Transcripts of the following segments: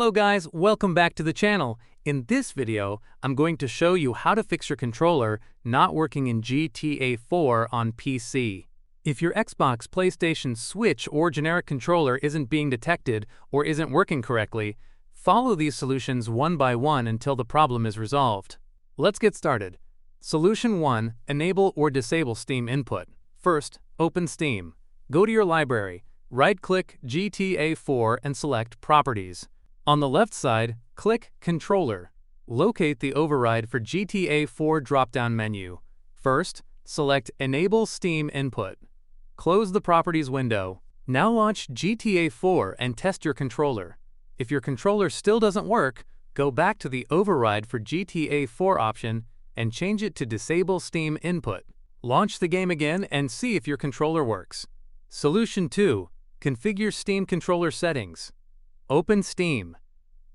Hello guys, welcome back to the channel. In this video, I'm going to show you how to fix your controller not working in GTA 4 on PC. If your Xbox, PlayStation, Switch, or generic controller isn't being detected or isn't working correctly, follow these solutions one by one until the problem is resolved. Let's get started. Solution 1. Enable or disable Steam input. First, open Steam. Go to your library. Right-click GTA 4 and select Properties. On the left side, click Controller. Locate the override for GTA 4 drop-down menu. First, select Enable Steam Input. Close the Properties window. Now launch GTA 4 and test your controller. If your controller still doesn't work, go back to the Override for GTA 4 option and change it to Disable Steam Input. Launch the game again and see if your controller works. Solution 2. Configure Steam controller settings. Open Steam.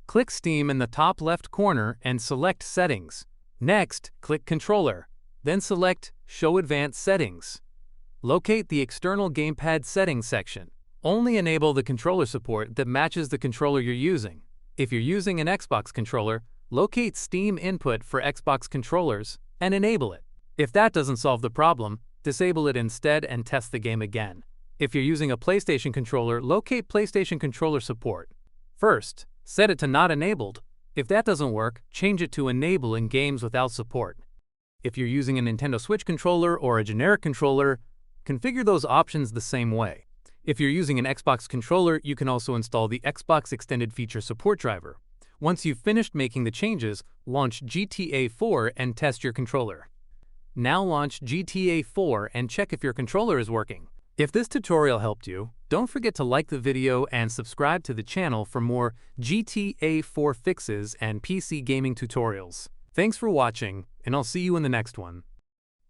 Click Steam in the top left corner and select Settings. Next, click Controller. Then select Show Advanced Settings. Locate the external Gamepad settings section. Only enable the controller support that matches the controller you're using. If you're using an Xbox controller, locate Steam Input for Xbox controllers and enable it. If that doesn't solve the problem, disable it instead and test the game again. If you're using a PlayStation controller, locate PlayStation controller support. First, set it to Not Enabled. If that doesn't work, change it to Enable in games without support. If you're using a Nintendo Switch controller or a generic controller, configure those options the same way. If you're using an Xbox controller, you can also install the Xbox Extended Feature Support driver. Once you've finished making the changes, launch GTA 4 and test your controller. Now launch GTA 4 and check if your controller is working. If this tutorial helped you, don't forget to like the video and subscribe to the channel for more GTA 4 fixes and PC gaming tutorials. Thanks for watching, and I'll see you in the next one.